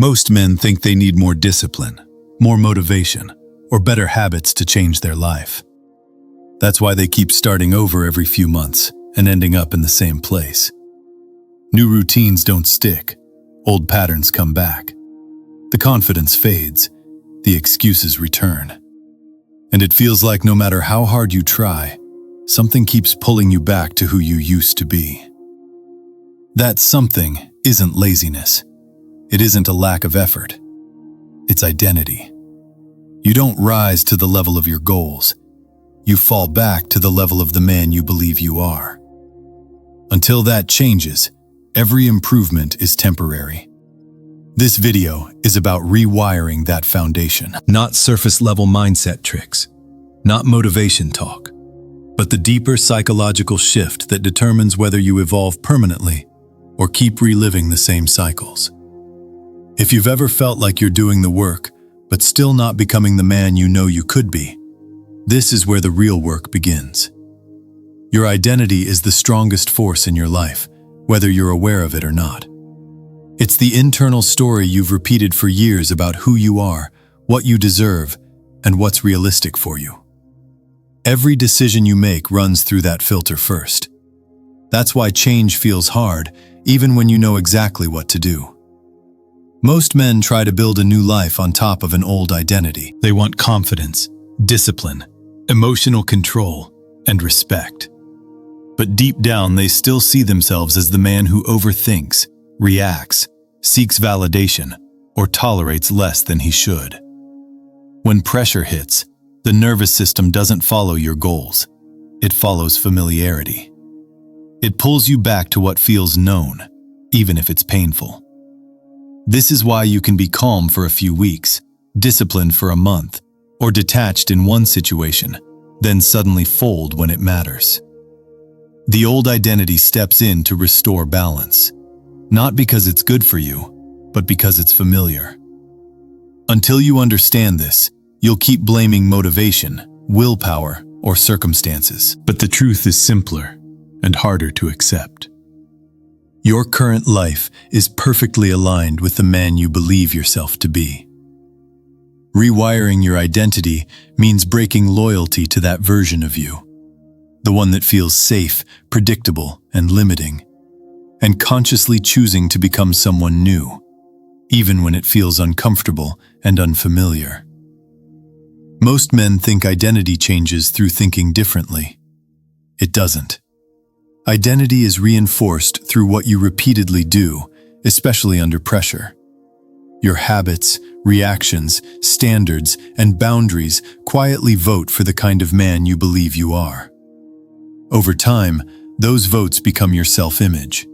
Most men think they need more discipline, more motivation, or better habits to change their life. That's why they keep starting over every few months and ending up in the same place. New routines don't stick. Old patterns come back. The confidence fades. The excuses return. And it feels like no matter how hard you try, something keeps pulling you back to who you used to be. That something isn't laziness. It isn't a lack of effort. It's identity. You don't rise to the level of your goals. You fall back to the level of the man you believe you are. Until that changes, every improvement is temporary. This video is about rewiring that foundation. Not surface-level mindset tricks, not motivation talk, but the deeper psychological shift that determines whether you evolve permanently or keep reliving the same cycles. If you've ever felt like you're doing the work, but still not becoming the man you know you could be, this is where the real work begins. Your identity is the strongest force in your life, whether you're aware of it or not. It's the internal story you've repeated for years about who you are, what you deserve, and what's realistic for you. Every decision you make runs through that filter first. That's why change feels hard, even when you know exactly what to do. Most men try to build a new life on top of an old identity. They want confidence, discipline, emotional control, and respect. But deep down, they still see themselves as the man who overthinks, reacts, seeks validation, or tolerates less than he should. When pressure hits, the nervous system doesn't follow your goals. It follows familiarity. It pulls you back to what feels known, even if it's painful. This is why you can be calm for a few weeks, disciplined for a month, or detached in one situation, then suddenly fold when it matters. The old identity steps in to restore balance, not because it's good for you, but because it's familiar. Until you understand this, you'll keep blaming motivation, willpower, or circumstances. But the truth is simpler and harder to accept. Your current life is perfectly aligned with the man you believe yourself to be. Rewiring your identity means breaking loyalty to that version of you, the one that feels safe, predictable, and limiting, and consciously choosing to become someone new, even when it feels uncomfortable and unfamiliar. Most men think identity changes through thinking differently. It doesn't. Identity is reinforced through what you repeatedly do, especially under pressure. Your habits, reactions, standards, and boundaries quietly vote for the kind of man you believe you are. Over time, those votes become your self-image.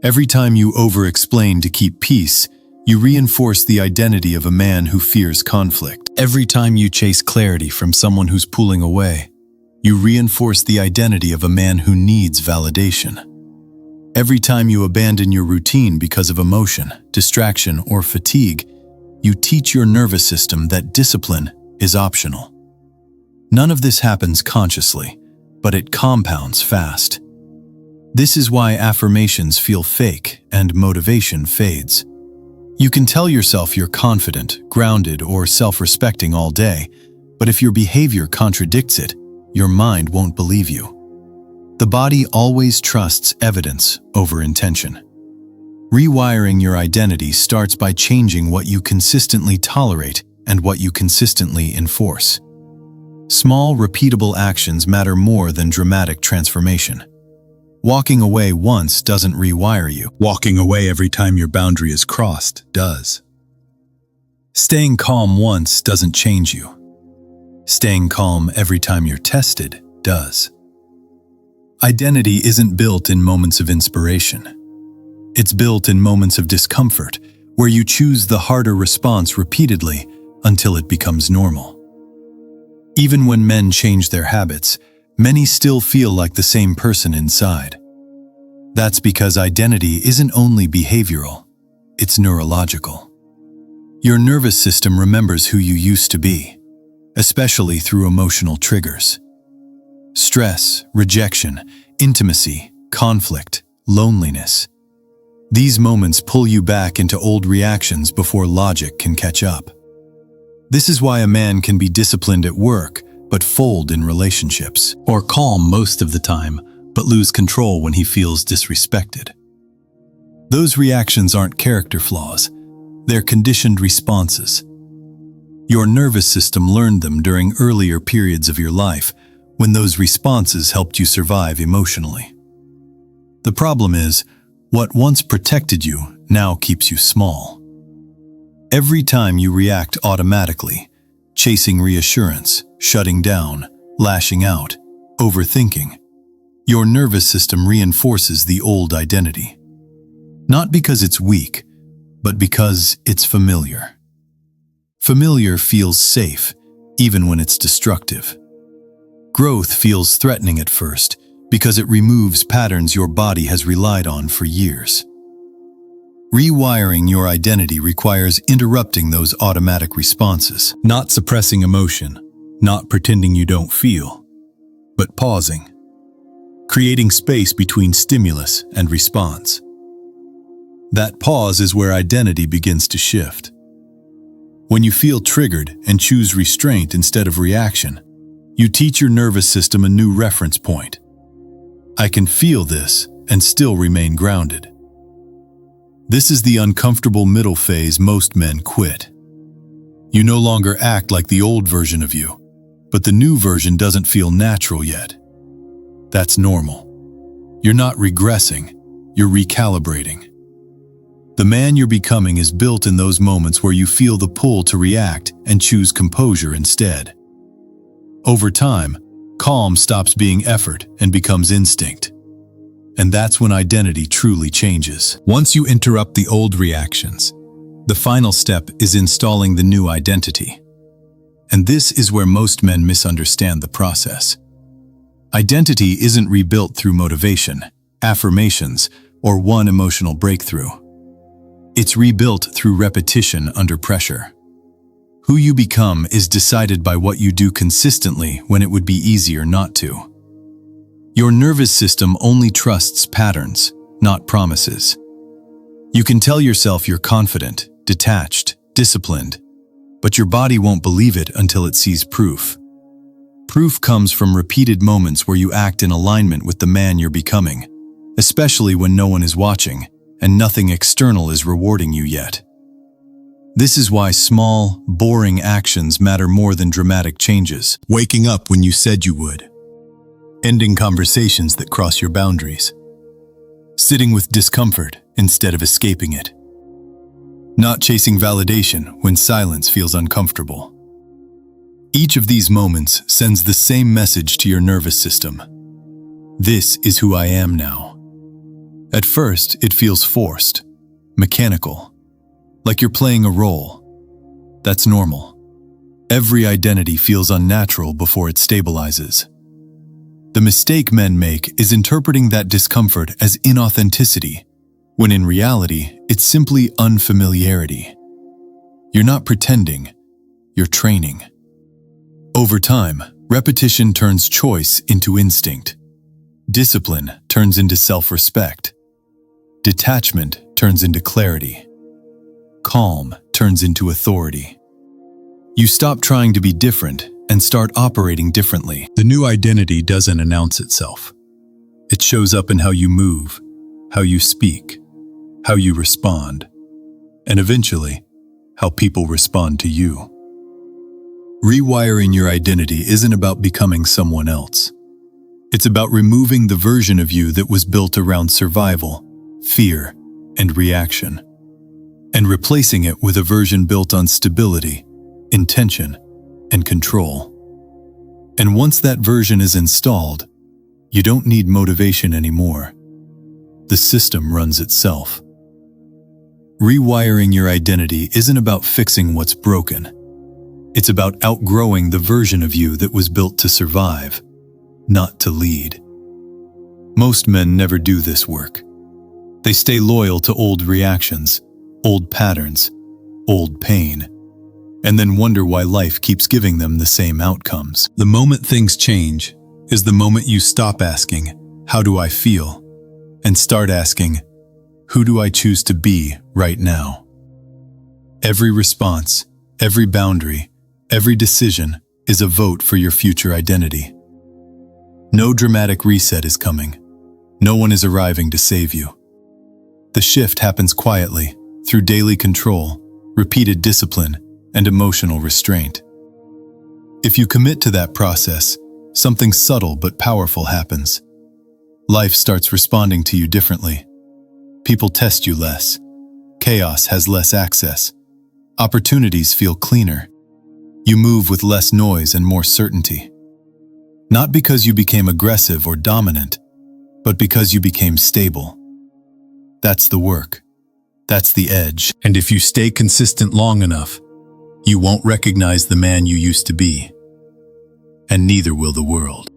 Every time you over-explain to keep peace, you reinforce the identity of a man who fears conflict. Every time you chase clarity from someone who's pulling away, you reinforce the identity of a man who needs validation. Every time you abandon your routine because of emotion, distraction, or fatigue, you teach your nervous system that discipline is optional. None of this happens consciously, but it compounds fast. This is why affirmations feel fake and motivation fades. You can tell yourself you're confident, grounded, or self-respecting all day, but if your behavior contradicts it, your mind won't believe you. The body always trusts evidence over intention. Rewiring your identity starts by changing what you consistently tolerate and what you consistently enforce. Small, repeatable actions matter more than dramatic transformation. Walking away once doesn't rewire you. Walking away every time your boundary is crossed does. Staying calm once doesn't change you. Staying calm every time you're tested does. Identity isn't built in moments of inspiration. It's built in moments of discomfort, where you choose the harder response repeatedly until it becomes normal. Even when men change their habits, many still feel like the same person inside. That's because identity isn't only behavioral, it's neurological. Your nervous system remembers who you used to be, especially through emotional triggers. Stress, rejection, intimacy, conflict, loneliness. These moments pull you back into old reactions before logic can catch up. This is why a man can be disciplined at work, but fold in relationships, or calm most of the time, but lose control when he feels disrespected. Those reactions aren't character flaws, they're conditioned responses. Your nervous system learned them during earlier periods of your life, when those responses helped you survive emotionally. The problem is, what once protected you now keeps you small. Every time you react automatically, chasing reassurance, shutting down, lashing out, overthinking, your nervous system reinforces the old identity. Not because it's weak, but because it's familiar. Familiar feels safe, even when it's destructive. Growth feels threatening at first, because it removes patterns your body has relied on for years. Rewiring your identity requires interrupting those automatic responses, not suppressing emotion, not pretending you don't feel, but pausing, creating space between stimulus and response. That pause is where identity begins to shift. When you feel triggered and choose restraint instead of reaction, you teach your nervous system a new reference point. I can feel this and still remain grounded. This is the uncomfortable middle phase most men quit. You no longer act like the old version of you, but the new version doesn't feel natural yet. That's normal. You're not regressing, you're recalibrating. The man you're becoming is built in those moments where you feel the pull to react and choose composure instead. Over time, calm stops being effort and becomes instinct. And that's when identity truly changes. Once you interrupt the old reactions, the final step is installing the new identity. And this is where most men misunderstand the process. Identity isn't rebuilt through motivation, affirmations, or one emotional breakthrough. It's rebuilt through repetition under pressure. Who you become is decided by what you do consistently when it would be easier not to. Your nervous system only trusts patterns, not promises. You can tell yourself you're confident, detached, disciplined, but your body won't believe it until it sees proof. Proof comes from repeated moments where you act in alignment with the man you're becoming, especially when no one is watching and nothing external is rewarding you yet. This is why small, boring actions matter more than dramatic changes. Waking up when you said you would. Ending conversations that cross your boundaries. Sitting with discomfort instead of escaping it. Not chasing validation when silence feels uncomfortable. Each of these moments sends the same message to your nervous system. This is who I am now. At first, it feels forced, mechanical, like you're playing a role. That's normal. Every identity feels unnatural before it stabilizes. The mistake men make is interpreting that discomfort as inauthenticity, when in reality, it's simply unfamiliarity. You're not pretending, you're training. Over time, repetition turns choice into instinct. Discipline turns into self-respect. Detachment turns into clarity. Calm turns into authority. You stop trying to be different and start operating differently. The new identity doesn't announce itself. It shows up in how you move, how you speak, how you respond, and eventually, how people respond to you. Rewiring your identity isn't about becoming someone else. It's about removing the version of you that was built around survival, fear, and reaction, and replacing it with a version built on stability, intention, and control. And once that version is installed, you don't need motivation anymore. The system runs itself. Rewiring your identity isn't about fixing what's broken. It's about outgrowing the version of you that was built to survive, not to lead. Most men never do this work. They stay loyal to old reactions, old patterns, old pain, and then wonder why life keeps giving them the same outcomes. The moment things change is the moment you stop asking, "How do I feel?" and start asking, Who do I choose to be right now? Every response, every boundary, every decision is a vote for your future identity. No dramatic reset is coming. No one is arriving to save you. The shift happens quietly, through daily control, repeated discipline, and emotional restraint. If you commit to that process, something subtle but powerful happens. Life starts responding to you differently. People test you less. Chaos has less access. Opportunities feel cleaner. You move with less noise and more certainty. Not because you became aggressive or dominant, but because you became stable. That's the work. That's the edge. And if you stay consistent long enough, you won't recognize the man you used to be. And neither will the world.